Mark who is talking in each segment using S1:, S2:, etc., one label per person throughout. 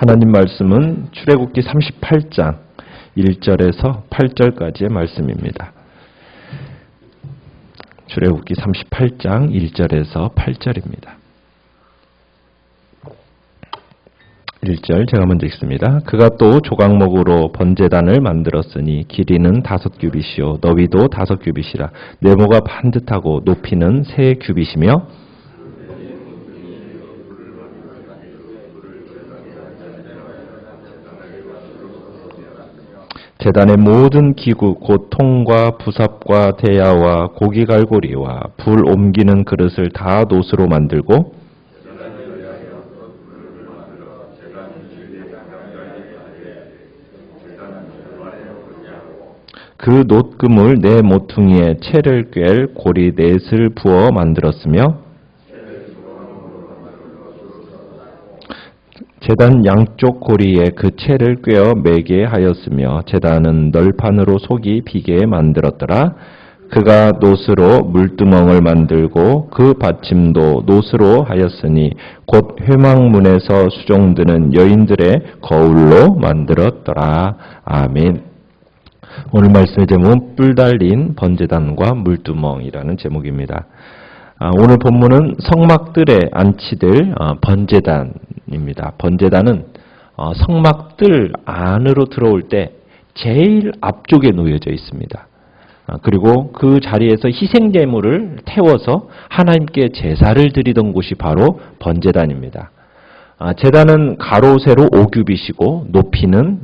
S1: 하나님 말씀은 출애굽기 38장 1절에서 8절까지의 말씀입니다. 출애굽기 38장 1절에서 8절입니다. 1절 제가 먼저 읽습니다. 그가 또 조각목으로 번제단을 만들었으니 길이는 5규빗이요 너비도 5규빗이라 네모가 반듯하고 높이는 3규빗이며 제단의 모든 기구 곧 통과 부삽과 대야와 고기갈고리와 불 옮기는 그릇을 다 놋으로 만들고 그 놋금을 네 모퉁이에 채를 꿰 고리 넷을 부어 만들었으며 제단 양쪽 고리에 그 채를 꿰어 매게 하였으며 제단은 널판으로 속이 비게 만들었더라. 그가 놋으로 물두멍을 만들고 그 받침도 놋으로 하였으니 곧 회막문에서 수종드는 여인들의 거울로 만들었더라. 아멘. 오늘 말씀의 제목은 뿔 달린 번제단과 물두멍이라는 제목입니다. 오늘 본문은 성막들에 안치될 번제단입니다. 번제단은 성막들 안으로 들어올 때 제일 앞쪽에 놓여져 있습니다. 그리고 그 자리에서 희생제물을 태워서 하나님께 제사를 드리던 곳이 바로 번제단입니다. 제단은 가로 세로 5규빗이고 높이는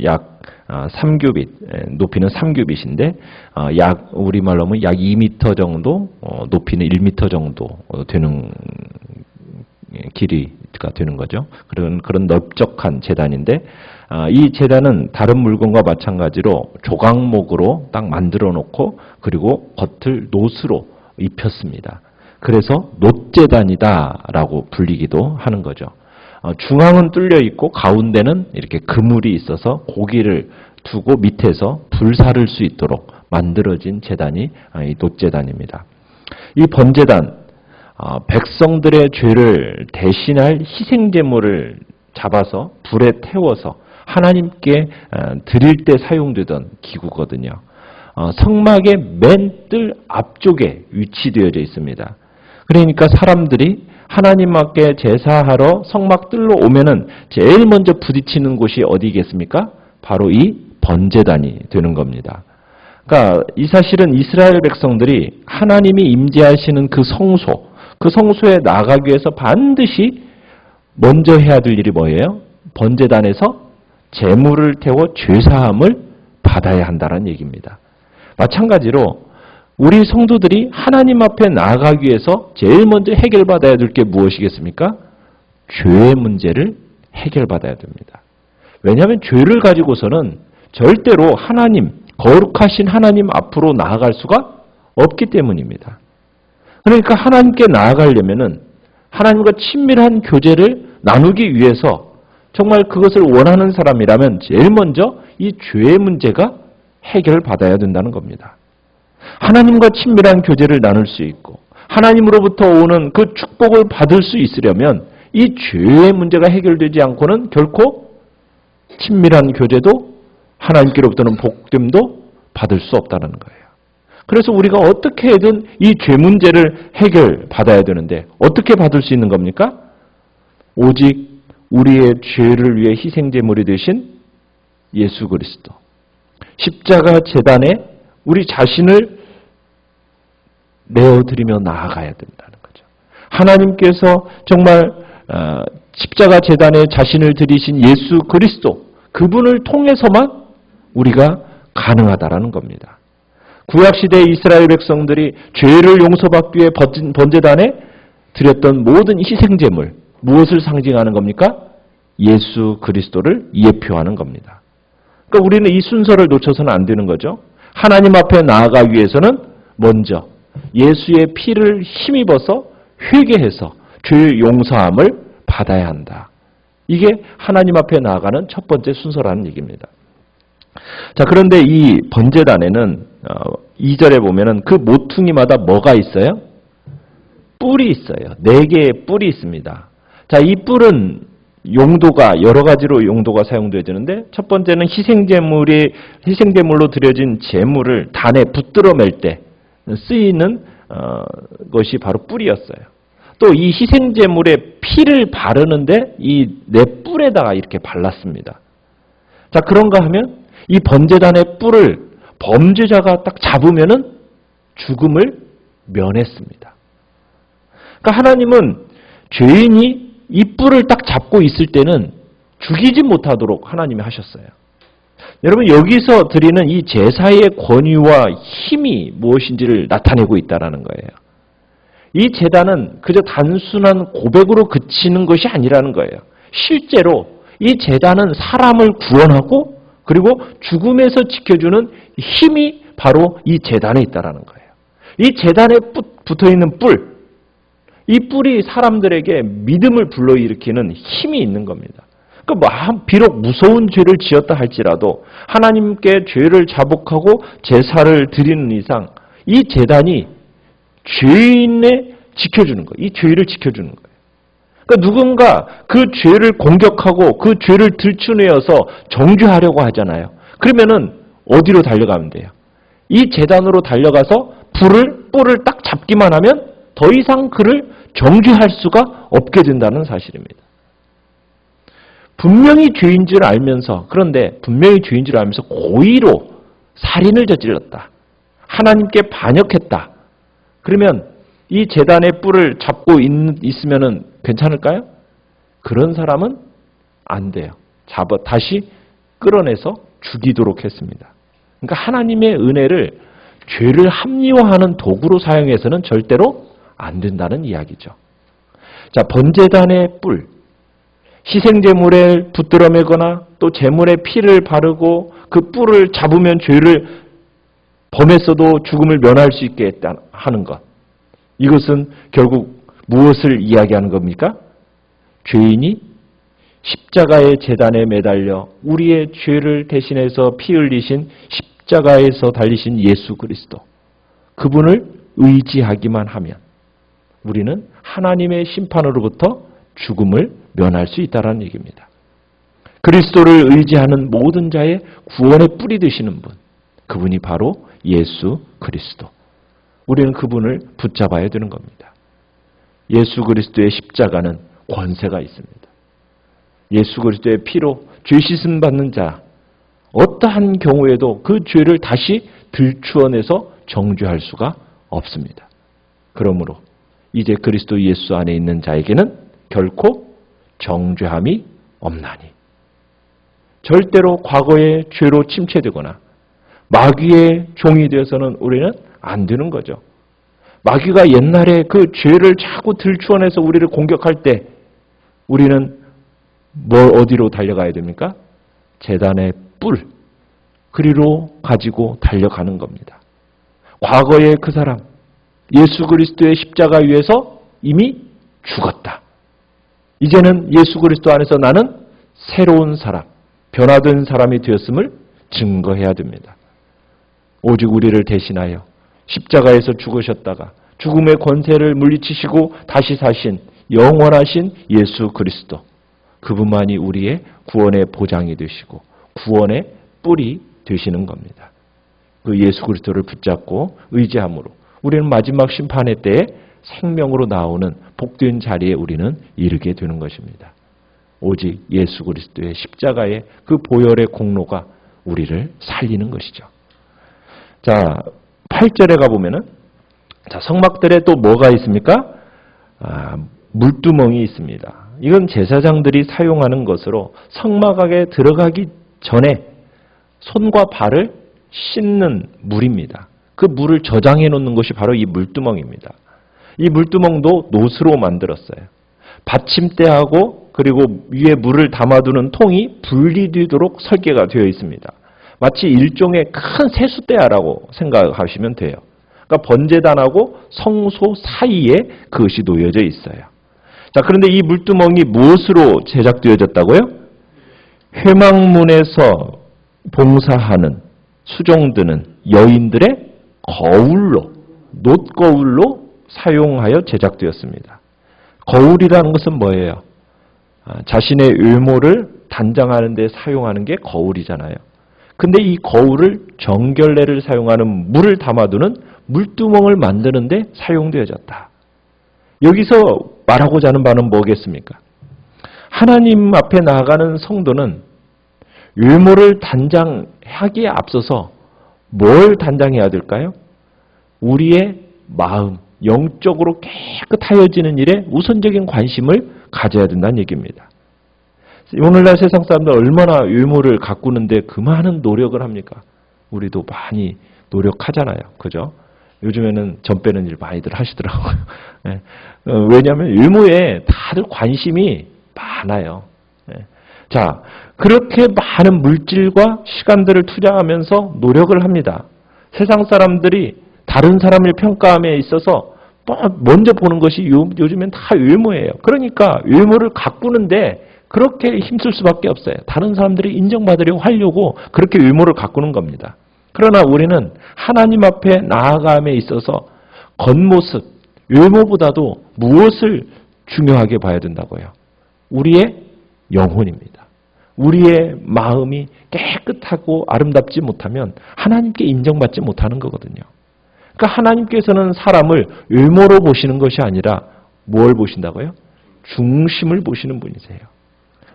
S1: 약 3규빗, 높이는 3규빗인데 약 우리말로 하면 약 2m 정도, 높이는 1m 정도 되는 길이가 되는 거죠. 그런 넓적한 제단인데 이 제단은 다른 물건과 마찬가지로 조각목으로 딱 만들어 놓고 그리고 겉을 놋으로 입혔습니다. 그래서 놋제단이다라고 불리기도 하는 거죠. 중앙은 뚫려 있고 가운데는 이렇게 그물이 있어서 고기를 두고 밑에서 불사를 수 있도록 만들어진 제단이 이 놋제단입니다. 이 번제단, 백성들의 죄를 대신할 희생제물을 잡아서 불에 태워서 하나님께 드릴 때 사용되던 기구거든요. 성막의 맨 뜰 앞쪽에 위치되어져 있습니다. 그러니까 사람들이 하나님 앞에 제사하러 성막 뜰로 오면은 제일 먼저 부딪히는 곳이 어디겠습니까? 바로 이 번제단이 되는 겁니다. 그러니까 이 사실은 이스라엘 백성들이 하나님이 임재하시는 그 성소에 나가기 위해서 반드시 먼저 해야 될 일이 뭐예요? 번제단에서 제물을 태워 죄사함을 받아야 한다는 얘기입니다. 마찬가지로 우리 성도들이 하나님 앞에 나아가기 위해서 제일 먼저 해결받아야 될 게 무엇이겠습니까? 죄의 문제를 해결받아야 됩니다. 왜냐하면 죄를 가지고서는 절대로 거룩하신 하나님 앞으로 나아갈 수가 없기 때문입니다. 그러니까 하나님께 나아가려면은 하나님과 친밀한 교제를 나누기 위해서 정말 그것을 원하는 사람이라면 제일 먼저 이 죄의 문제가 해결받아야 된다는 겁니다. 하나님과 친밀한 교제를 나눌 수 있고 하나님으로부터 오는 그 축복을 받을 수 있으려면 이 죄의 문제가 해결되지 않고는 결코 친밀한 교제도 하나님께로부터는 복됨도 받을 수 없다는 거예요. 그래서 우리가 어떻게 해든 이 죄 문제를 해결받아야 되는데 어떻게 받을 수 있는 겁니까? 오직 우리의 죄를 위해 희생제물이 되신 예수 그리스도. 십자가 제단에 우리 자신을 내어드리며 나아가야 된다는 거죠. 하나님께서 정말 십자가 제단에 자신을 드리신 예수 그리스도 그분을 통해서만 우리가 가능하다라는 겁니다. 구약시대 이스라엘 백성들이 죄를 용서받기 위해 번제단에 드렸던 모든 희생제물 무엇을 상징하는 겁니까? 예수 그리스도를 예표하는 겁니다. 그러니까 우리는 이 순서를 놓쳐서는 안 되는 거죠. 하나님 앞에 나아가기 위해서는 먼저 예수의 피를 힘입어서 회개해서 죄의 용서함을 받아야 한다. 이게 하나님 앞에 나아가는 첫 번째 순서라는 얘기입니다. 자, 그런데 이 번제단에는 2절에 보면은 그 모퉁이마다 뭐가 있어요? 뿔이 있어요. 4개의 뿔이 있습니다. 자, 이 뿔은 용도가 여러 가지로 용도가 사용되어지는데 첫 번째는 희생제물로 드려진 제물을 단에 붙들어 맬 때 쓰이는 것이 바로 뿔이었어요. 또 이 희생제물에 피를 바르는데 이 내 뿔에다가 이렇게 발랐습니다. 자, 그런가 하면 이 번제단의 뿔을 범죄자가 딱 잡으면은 죽음을 면했습니다. 그러니까 하나님은 죄인이 이 뿔을 딱 잡고 있을 때는 죽이지 못하도록 하나님이 하셨어요. 여러분, 여기서 드리는 이 제사의 권위와 힘이 무엇인지를 나타내고 있다는 거예요. 이 제단은 그저 단순한 고백으로 그치는 것이 아니라는 거예요. 실제로 이 제단은 사람을 구원하고 그리고 죽음에서 지켜주는 힘이 바로 이 제단에 있다는 거예요. 이 제단에 붙어있는 뿔, 이 뿔이 사람들에게 믿음을 불러일으키는 힘이 있는 겁니다. 그러니까 비록 무서운 죄를 지었다 할지라도 하나님께 죄를 자복하고 제사를 드리는 이상 이 제단이 죄인의 지켜주는 거예요. 이 죄를 지켜주는 거예요. 그러니까 누군가 그 죄를 공격하고 그 죄를 들추내어서 정죄하려고 하잖아요. 그러면은 어디로 달려가면 돼요? 이 제단으로 달려가서 뿔을 딱 잡기만 하면 더 이상 그를 정죄할 수가 없게 된다는 사실입니다. 분명히 죄인 줄 알면서, 그런데 분명히 죄인 줄 알면서 고의로 살인을 저질렀다. 하나님께 반역했다. 그러면 이 제단의 뿔을 잡고 있으면은 괜찮을까요? 그런 사람은 안 돼요. 다시 끌어내서 죽이도록 했습니다. 그러니까 하나님의 은혜를 죄를 합리화하는 도구로 사용해서는 절대로 안 된다는 이야기죠. 자, 번제단의 뿔, 희생제물에 붙들어 매거나 또 제물에 피를 바르고 그 뿔을 잡으면 죄를 범했어도 죽음을 면할 수 있게 하는 것. 이것은 결국 무엇을 이야기하는 겁니까? 죄인이 십자가의 제단에 매달려 우리의 죄를 대신해서 피 흘리신 십자가에서 달리신 예수 그리스도, 그분을 의지하기만 하면 우리는 하나님의 심판으로부터 죽음을 면할 수 있다는 얘기입니다. 그리스도를 의지하는 모든 자의 구원의 뿌리 되시는 분, 그분이 바로 예수 그리스도. 우리는 그분을 붙잡아야 되는 겁니다. 예수 그리스도의 십자가는 권세가 있습니다. 예수 그리스도의 피로 죄 씻음 받는 자, 어떠한 경우에도 그 죄를 다시 들추어내서 정죄할 수가 없습니다. 그러므로 이제 그리스도 예수 안에 있는 자에게는 결코 정죄함이 없나니, 절대로 과거의 죄로 침체되거나 마귀의 종이 되어서는 우리는 안 되는 거죠. 마귀가 옛날에 그 죄를 자꾸 들추어내서 우리를 공격할 때 우리는 어디로 달려가야 됩니까? 제단의 뿔, 그리로 가지고 달려가는 겁니다. 과거의 그 사람, 예수 그리스도의 십자가 위에서 이미 죽었다. 이제는 예수 그리스도 안에서 나는 새로운 사람, 변화된 사람이 되었음을 증거해야 됩니다. 오직 우리를 대신하여 십자가에서 죽으셨다가 죽음의 권세를 물리치시고 다시 사신 영원하신 예수 그리스도, 그분만이 우리의 구원의 보장이 되시고 구원의 뿔이 되시는 겁니다. 그 예수 그리스도를 붙잡고 의지함으로 우리는 마지막 심판의 때에 생명으로 나오는 복된 자리에 우리는 이르게 되는 것입니다. 오직 예수 그리스도의 십자가의 그 보혈의 공로가 우리를 살리는 것이죠. 자, 8절에 가보면은, 자, 성막들에 또 뭐가 있습니까? 물두멍이 있습니다. 이건 제사장들이 사용하는 것으로 성막에 들어가기 전에 손과 발을 씻는 물입니다. 그 물을 저장해 놓는 것이 바로 이 물두멍입니다. 이 물두멍도 노스로 만들었어요. 받침대하고 그리고 위에 물을 담아두는 통이 분리되도록 설계가 되어 있습니다. 마치 일종의 큰 세숫대야라고 생각하시면 돼요. 그러니까 번제단하고 성소 사이에 그것이 놓여져 있어요. 자, 그런데 이 물두멍이 무엇으로 제작되어졌다고요? 회막문에서 봉사하는, 수종드는 여인들의 거울로, 놋거울로 사용하여 제작되었습니다. 거울이라는 것은 뭐예요? 자신의 외모를 단장하는 데 사용하는 게 거울이잖아요. 근데 이 거울을 정결례를 사용하는 물을 담아두는 물두멍을 만드는 데 사용되어졌다. 여기서 말하고자 하는 바는 뭐겠습니까? 하나님 앞에 나아가는 성도는 외모를 단장하기에 앞서서 뭘 단장해야 될까요? 우리의 마음, 영적으로 깨끗하여지는 일에 우선적인 관심을 가져야 된다는 얘기입니다. 오늘날 세상 사람들 얼마나 외모를 가꾸는데 그 많은 노력을 합니까? 우리도 많이 노력하잖아요. 그죠? 요즘에는 점 빼는 일 많이들 하시더라고요. 네. 왜냐하면 외모에 다들 관심이 많아요. 네. 자, 그렇게 많은 물질과 시간들을 투자하면서 노력을 합니다. 세상 사람들이 다른 사람을 평가함에 있어서 먼저 보는 것이 요즘엔 다 외모예요. 그러니까 외모를 가꾸는데 그렇게 힘쓸 수밖에 없어요. 다른 사람들이 인정받으려고 하려고 그렇게 외모를 가꾸는 겁니다. 그러나 우리는 하나님 앞에 나아감에 있어서 겉모습, 외모보다도 무엇을 중요하게 봐야 된다고요? 우리의 영혼입니다. 우리의 마음이 깨끗하고 아름답지 못하면 하나님께 인정받지 못하는 거거든요. 그러니까 하나님께서는 사람을 외모로 보시는 것이 아니라 뭘 보신다고요? 중심을 보시는 분이세요.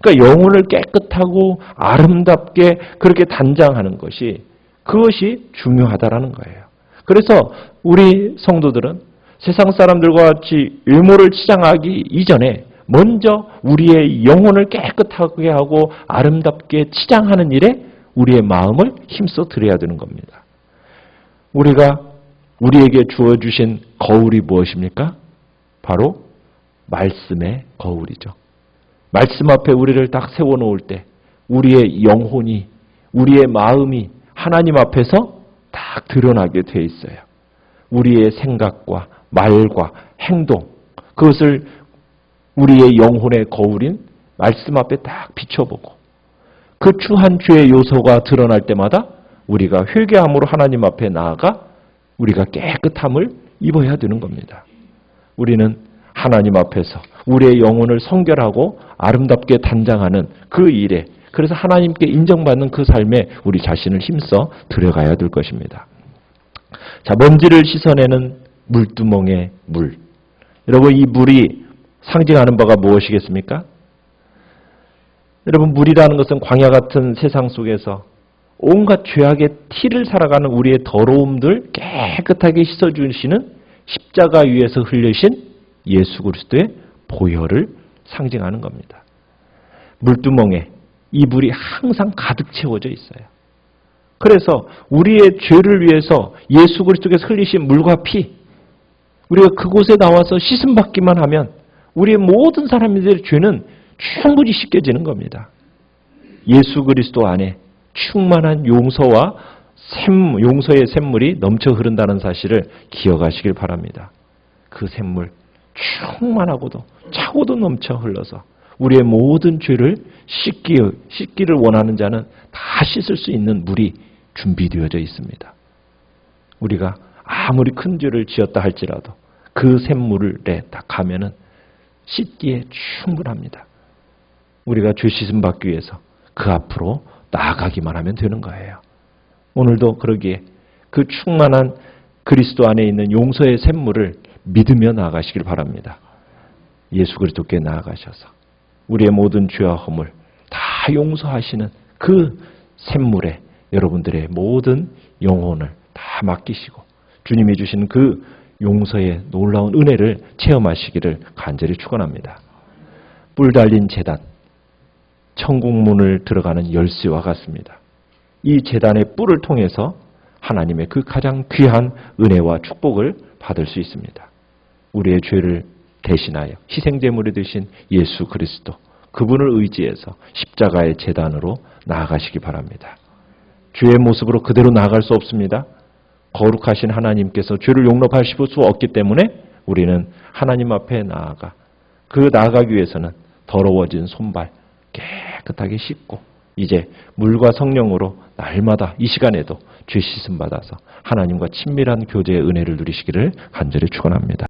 S1: 그러니까 영혼을 깨끗하고 아름답게 그렇게 단장하는 것이 그것이 중요하다라는 거예요. 그래서 우리 성도들은 세상 사람들과 같이 외모를 치장하기 이전에 먼저 우리의 영혼을 깨끗하게 하고 아름답게 치장하는 일에 우리의 마음을 힘써 드려야 되는 겁니다. 우리에게 주어주신 거울이 무엇입니까? 바로 말씀의 거울이죠. 말씀 앞에 우리를 딱 세워놓을 때 우리의 영혼이, 우리의 마음이 하나님 앞에서 딱 드러나게 돼 있어요. 우리의 생각과 말과 행동, 그것을 우리의 영혼의 거울인 말씀 앞에 딱 비춰보고 그 추한 죄의 요소가 드러날 때마다 우리가 회개함으로 하나님 앞에 나아가 우리가 깨끗함을 입어야 되는 겁니다. 우리는 하나님 앞에서 우리의 영혼을 성결하고 아름답게 단장하는 그 일에, 그래서 하나님께 인정받는 그 삶에 우리 자신을 힘써 들어가야 될 것입니다. 자, 먼지를 씻어내는 물두멍의 물. 여러분, 이 물이 상징하는 바가 무엇이겠습니까? 여러분, 물이라는 것은 광야 같은 세상 속에서 온갖 죄악의 티를 살아가는 우리의 더러움들 깨끗하게 씻어주시는 십자가 위에서 흘리신 예수 그리스도의 보혈을 상징하는 겁니다. 물두멍에 이 물이 항상 가득 채워져 있어요. 그래서 우리의 죄를 위해서 예수 그리스도께서 흘리신 물과 피, 우리가 그곳에 나와서 씻음 받기만 하면 우리의 모든 사람들의 죄는 충분히 씻겨지는 겁니다. 예수 그리스도 안에 충만한 용서와 용서의 샘물이 넘쳐 흐른다는 사실을 기억하시길 바랍니다. 그 샘물 충만하고도 차고도 넘쳐 흘러서 우리의 모든 죄를 씻기를 원하는 자는 다 씻을 수 있는 물이 준비되어져 있습니다. 우리가 아무리 큰 죄를 지었다 할지라도 그 샘물에 딱 가면은 씻기에 충분합니다. 우리가 죄 씻음 받기 위해서 그 앞으로 나아가기만 하면 되는 거예요. 오늘도 그러기에 그 충만한 그리스도 안에 있는 용서의 샘물을 믿으며 나아가시길 바랍니다. 예수 그리스도께 나아가셔서 우리의 모든 죄와 허물 다 용서하시는 그 샘물에 여러분들의 모든 영혼을 다 맡기시고 주님이 주시는 그 용서의 놀라운 은혜를 체험하시기를 간절히 축원합니다. 뿔 달린 제단, 천국문을 들어가는 열쇠와 같습니다. 이 제단의 뿔을 통해서 하나님의 그 가장 귀한 은혜와 축복을 받을 수 있습니다. 우리의 죄를 대신하여 희생제물이 되신 예수 그리스도, 그분을 의지해서 십자가의 제단으로 나아가시기 바랍니다. 죄의 모습으로 그대로 나아갈 수 없습니다. 거룩하신 하나님께서 죄를 용납하실 수 없기 때문에 우리는 하나님 앞에 나아가기 위해서는 더러워진 손발 깨끗하게 씻고 이제 물과 성령으로 날마다 이 시간에도 죄 씻음 받아서 하나님과 친밀한 교제의 은혜를 누리시기를 간절히 축원합니다.